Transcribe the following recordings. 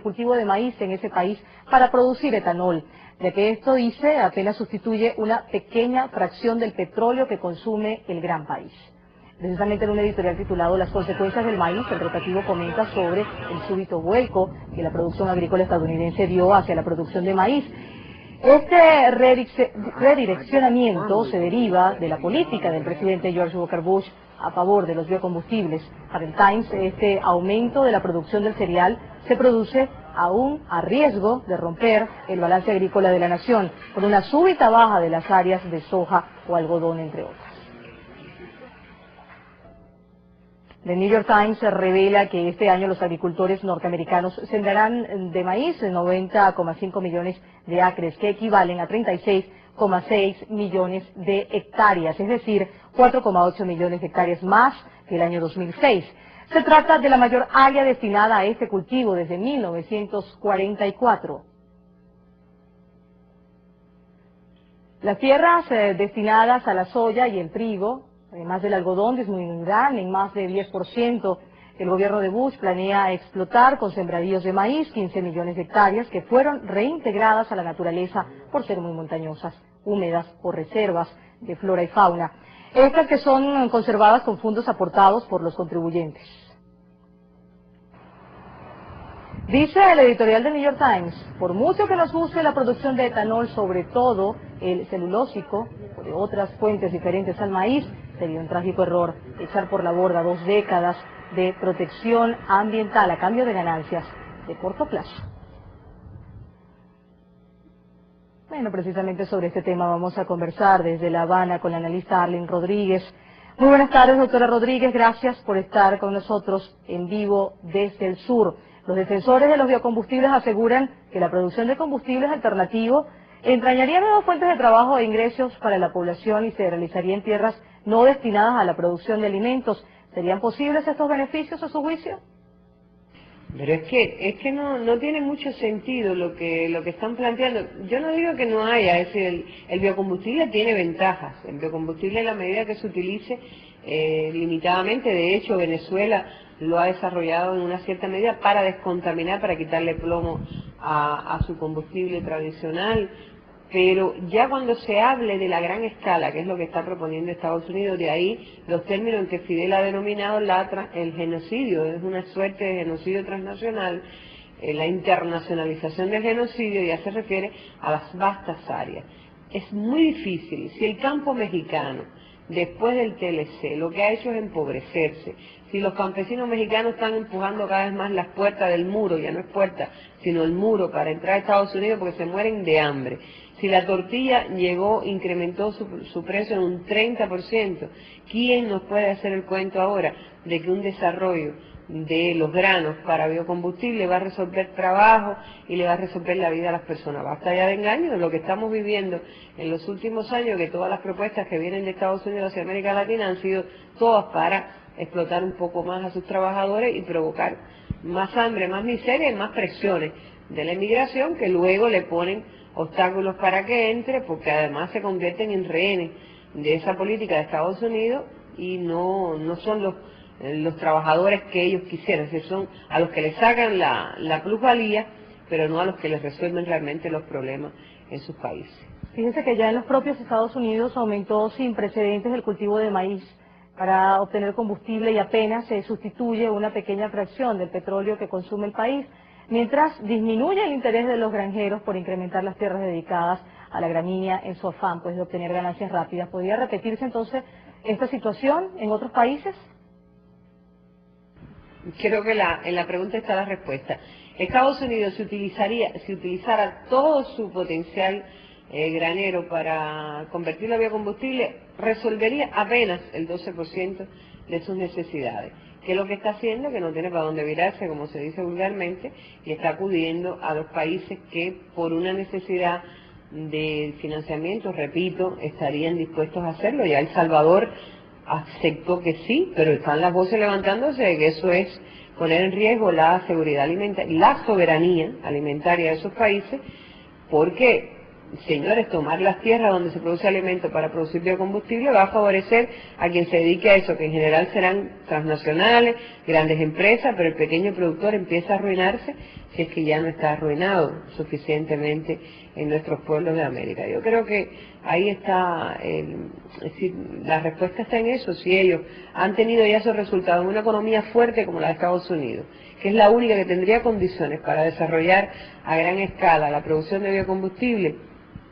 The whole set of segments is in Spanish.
el cultivo de maíz en ese país para producir etanol, ya que esto, dice, apenas sustituye una pequeña fracción del petróleo que consume el gran país. Precisamente en un editorial titulado Las consecuencias del maíz, el rotativo comenta sobre el súbito vuelco que la producción agrícola estadounidense dio hacia la producción de maíz. Este redireccionamiento se deriva de la política del presidente George Walker Bush a favor de los biocombustibles. Para el Times, este aumento de la producción del cereal se produce aún a riesgo de romper el balance agrícola de la nación, con una súbita baja de las áreas de soja o algodón, entre otras. The New York Times revela que este año los agricultores norteamericanos sembrarán de maíz 90,5 millones de acres, que equivalen a 36,6 millones de hectáreas, es decir, 4,8 millones de hectáreas más que el año 2006. Se trata de la mayor área destinada a este cultivo desde 1944. Las tierras destinadas a la soya y el trigo, además del algodón, disminuirán en más de 10%. El gobierno de Bush planea explotar con sembradíos de maíz 15 millones de hectáreas que fueron reintegradas a la naturaleza por ser muy montañosas, húmedas o reservas de flora y fauna. Estas que son conservadas con fondos aportados por los contribuyentes. Dice el editorial de New York Times, por mucho que nos guste la producción de etanol, sobre todo el celulósico o de otras fuentes diferentes al maíz, sería un trágico error echar por la borda 2 décadas de protección ambiental a cambio de ganancias de corto plazo. Bueno, precisamente sobre este tema vamos a conversar desde La Habana con la analista Arlene Rodríguez. Muy buenas tardes, doctora Rodríguez, gracias por estar con nosotros en vivo desde el sur. Los defensores de los biocombustibles aseguran que la producción de combustibles alternativos entrañaría nuevas fuentes de trabajo e ingresos para la población y se realizaría en tierras no destinadas a la producción de alimentos. ¿Serían posibles estos beneficios a su juicio? Pero es que no tiene mucho sentido lo que están planteando. Yo no digo que no haya, el biocombustible tiene ventajas. El biocombustible, en la medida que se utilice limitadamente, de hecho Venezuela lo ha desarrollado en una cierta medida para descontaminar, para quitarle plomo a su combustible tradicional. Pero ya cuando se hable de la gran escala, que es lo que está proponiendo Estados Unidos, de ahí los términos que Fidel ha denominado el genocidio, es una suerte de genocidio transnacional, la internacionalización del genocidio ya se refiere a las vastas áreas. Es muy difícil, si el campo mexicano, después del TLC, lo que ha hecho es empobrecerse, si los campesinos mexicanos están empujando cada vez más las puertas del muro, ya no es puerta, sino el muro para entrar a Estados Unidos porque se mueren de hambre, si la tortilla incrementó su precio en un 30%, ¿quién nos puede hacer el cuento ahora de que un desarrollo de los granos para biocombustible va a resolver trabajo y le va a resolver la vida a las personas? Basta ya de engaños, lo que estamos viviendo en los últimos años, que todas las propuestas que vienen de Estados Unidos hacia América Latina han sido todas para explotar un poco más a sus trabajadores y provocar más hambre, más miseria y más presiones de la inmigración, que luego le ponen obstáculos para que entre, porque además se convierten en rehenes de esa política de Estados Unidos y no son los trabajadores que ellos quisieran, que son a los que les sacan la plusvalía, pero no a los que les resuelven realmente los problemas en sus países. Fíjense que ya en los propios Estados Unidos aumentó sin precedentes el cultivo de maíz para obtener combustible y apenas se sustituye una pequeña fracción del petróleo que consume el país, mientras disminuye el interés de los granjeros por incrementar las tierras dedicadas a la gramínea en su afán pues de obtener ganancias rápidas. ¿Podría repetirse entonces esta situación en otros países? Creo que en la pregunta está la respuesta. Estados Unidos, si utilizara todo su potencial granero para convertirlo a biocombustible, resolvería apenas el 12% de sus necesidades. ¿Qué es lo que está haciendo? Que no tiene para dónde virarse, como se dice vulgarmente, y está acudiendo a los países que por una necesidad de financiamiento, repito, estarían dispuestos a hacerlo. Ya El Salvador aceptó que sí, pero están las voces levantándose de que eso es poner en riesgo la seguridad alimentaria, la soberanía alimentaria de esos países, porque señores, tomar las tierras donde se produce alimento para producir biocombustible va a favorecer a quien se dedique a eso, que en general serán transnacionales, grandes empresas, pero el pequeño productor empieza a arruinarse si es que ya no está arruinado suficientemente en nuestros pueblos de América. Yo creo que ahí está, es decir, la respuesta está en eso. Si ellos han tenido ya esos resultados en una economía fuerte como la de Estados Unidos, que es la única que tendría condiciones para desarrollar a gran escala la producción de biocombustible,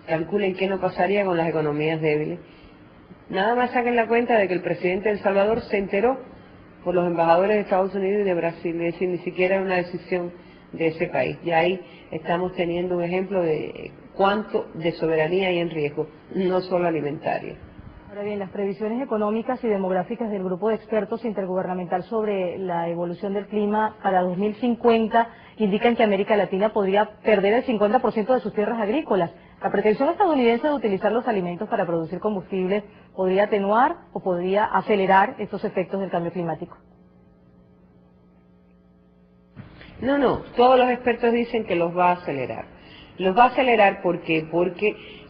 calculen qué no pasaría con las economías débiles. Nada más saquen la cuenta de que el presidente de El Salvador se enteró por los embajadores de Estados Unidos y de Brasil, es decir, ni siquiera era una decisión de ese país. Y ahí estamos teniendo un ejemplo de cuánto de soberanía hay en riesgo, no solo alimentaria. Ahora bien, las previsiones económicas y demográficas del Grupo de Expertos Intergubernamental sobre la Evolución del Clima para 2050 indican que América Latina podría perder el 50% de sus tierras agrícolas. La pretensión estadounidense de utilizar los alimentos para producir combustible podría atenuar o podría acelerar estos efectos del cambio climático. No, todos los expertos dicen que los va a acelerar. Los va a acelerar porque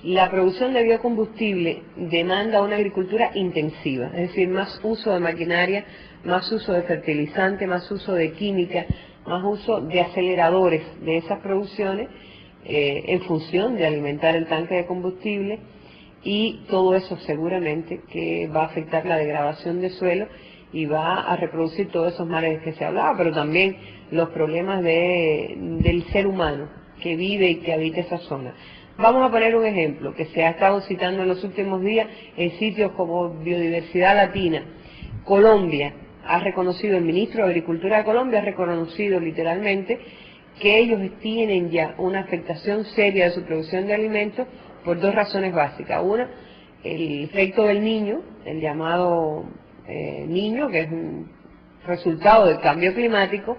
la producción de biocombustible demanda una agricultura intensiva, es decir, más uso de maquinaria, más uso de fertilizante, más uso de química, más uso de aceleradores de esas producciones en función de alimentar el tanque de combustible, y todo eso seguramente que va a afectar la degradación de suelo y va a reproducir todos esos males de que se hablaba, pero también los problemas del ser humano que vive y que habita esa zona. Vamos a poner un ejemplo que se ha estado citando en los últimos días en sitios como Biodiversidad Latina. Colombia ha reconocido, el ministro de Agricultura de Colombia ha reconocido literalmente que ellos tienen ya una afectación seria de su producción de alimentos por dos razones básicas. Una, el efecto del Niño, el llamado Niño, que es un resultado del cambio climático,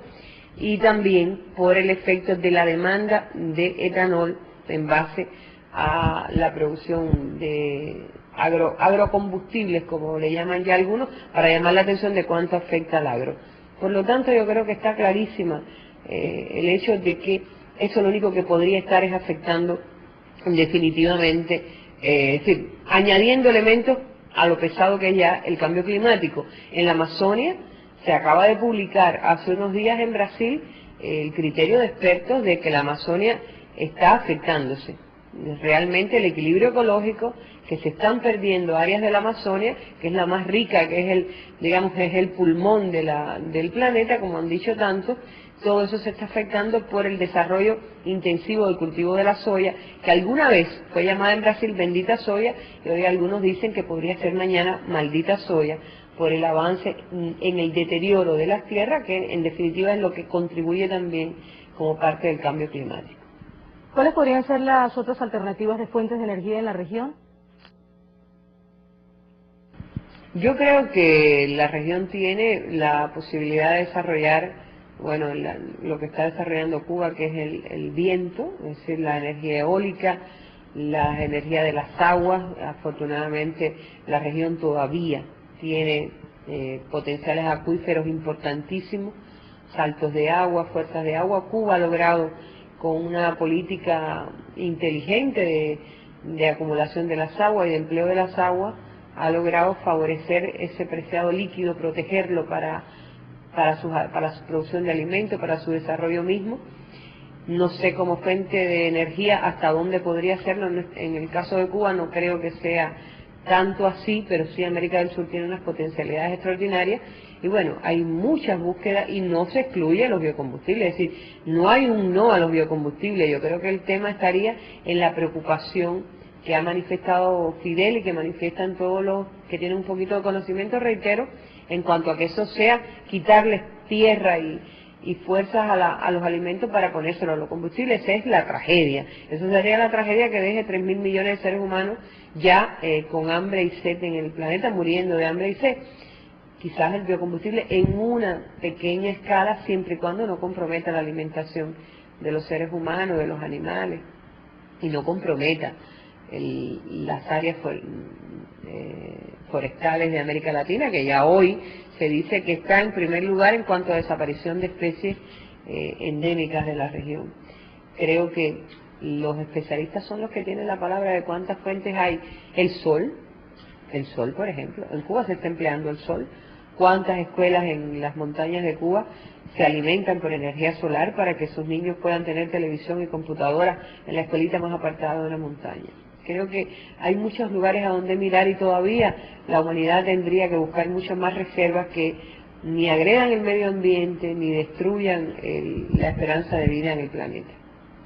y también por el efecto de la demanda de etanol en base a la producción de agrocombustibles, como le llaman ya algunos, para llamar la atención de cuánto afecta al agro. Por lo tanto, yo creo que está clarísima el hecho de que eso lo único que podría estar es afectando definitivamente, es decir, añadiendo elementos a lo pesado que es ya el cambio climático. En la Amazonia se acaba de publicar hace unos días en Brasil el criterio de expertos de que la Amazonia está afectándose. Realmente el equilibrio ecológico, que se están perdiendo áreas de la Amazonia, que es la más rica, que es el, digamos, es el pulmón del planeta, como han dicho tanto, todo eso se está afectando por el desarrollo intensivo del cultivo de la soya, que alguna vez fue llamada en Brasil bendita soya, y hoy algunos dicen que podría ser mañana maldita soya, por el avance en el deterioro de las tierras, que en definitiva es lo que contribuye también como parte del cambio climático. ¿Cuáles podrían ser las otras alternativas de fuentes de energía en la región? Yo creo que la región tiene la posibilidad de desarrollar, bueno, lo que está desarrollando Cuba, que es el viento, es decir, la energía eólica, la energía de las aguas. Afortunadamente la región todavía tiene potenciales acuíferos importantísimos, saltos de agua, fuerzas de agua. Cuba ha logrado, con una política inteligente de acumulación de las aguas y de empleo de las aguas, ha logrado favorecer ese preciado líquido, protegerlo para su producción de alimentos, para su desarrollo mismo. No sé como fuente de energía hasta dónde podría serlo. En el caso de Cuba no creo que sea tanto así, pero sí América del Sur tiene unas potencialidades extraordinarias. Y bueno, hay muchas búsquedas y no se excluye los biocombustibles, es decir, no hay un no a los biocombustibles. Yo creo que el tema estaría en la preocupación que ha manifestado Fidel y que manifiestan todos los que tienen un poquito de conocimiento, reitero, en cuanto a que eso sea quitarles tierra y fuerzas a los alimentos para ponérselo a los combustibles. Esa es la tragedia. Eso sería la tragedia que deje 3.000 millones de seres humanos ya con hambre y sed en el planeta, muriendo de hambre y sed. Quizás el biocombustible en una pequeña escala, siempre y cuando no comprometa la alimentación de los seres humanos, de los animales, y no comprometa las áreas forestales de América Latina, que ya hoy se dice que está en primer lugar en cuanto a desaparición de especies endémicas de la región. Creo que los especialistas son los que tienen la palabra de cuántas fuentes hay. El sol, por ejemplo, en Cuba se está empleando el sol. ¿Cuántas escuelas en las montañas de Cuba se alimentan por energía solar para que sus niños puedan tener televisión y computadora en la escuelita más apartada de una montaña? Creo que hay muchos lugares a donde mirar y todavía la humanidad tendría que buscar muchas más reservas que ni agredan el medio ambiente ni destruyan la esperanza de vida en el planeta.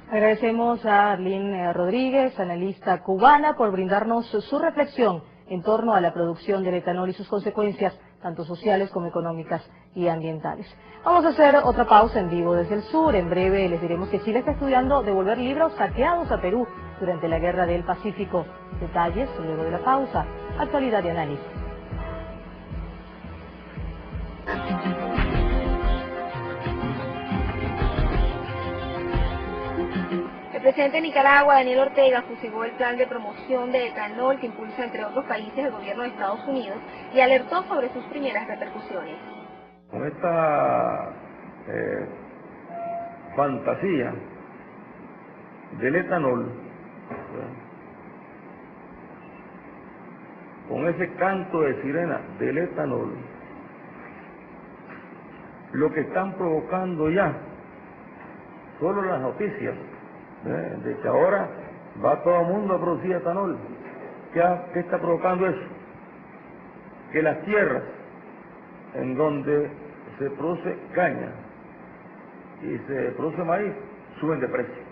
Agradecemos a Arlene Rodríguez, analista cubana, por brindarnos su reflexión en torno a la producción del etanol y sus consecuencias, tanto sociales como económicas y ambientales. Vamos a hacer otra pausa en vivo desde el sur. En breve les diremos que Chile está estudiando devolver libros saqueados a Perú durante la Guerra del Pacífico. Detalles luego de la pausa. Actualidad y análisis. El presidente de Nicaragua, Daniel Ortega, fusiló el plan de promoción de etanol que impulsa, entre otros países, el gobierno de Estados Unidos y alertó sobre sus primeras repercusiones. Con esta fantasía del etanol, con ese canto de sirena del etanol, lo que están provocando ya, solo las noticias, de que ahora va todo el mundo a producir etanol. ¿Qué está provocando eso? Que las tierras en donde se produce caña y se produce maíz suben de precio.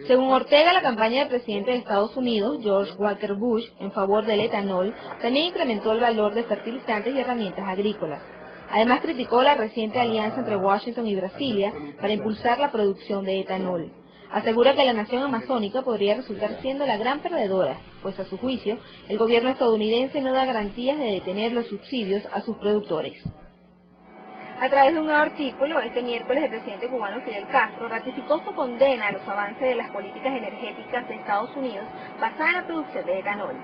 Según Ortega, la campaña del presidente de Estados Unidos, George Walker Bush, en favor del etanol, también incrementó el valor de fertilizantes y herramientas agrícolas. Además, criticó la reciente alianza entre Washington y Brasilia para impulsar la producción de etanol. Asegura que la nación amazónica podría resultar siendo la gran perdedora, pues a su juicio, el gobierno estadounidense no da garantías de detener los subsidios a sus productores. A través de un nuevo artículo, este miércoles el presidente cubano Fidel Castro ratificó su condena a los avances de las políticas energéticas de Estados Unidos basadas en la producción de etanol.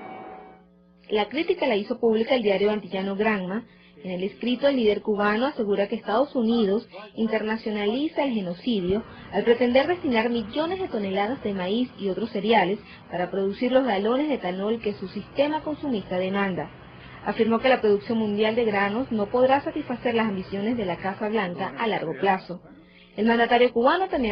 La crítica la hizo pública el diario antillano Granma. En el escrito, el líder cubano asegura que Estados Unidos internacionaliza el genocidio al pretender destinar millones de toneladas de maíz y otros cereales para producir los galones de etanol que su sistema consumista demanda. Afirmó que la producción mundial de granos no podrá satisfacer las ambiciones de la Casa Blanca a largo plazo. El mandatario cubano también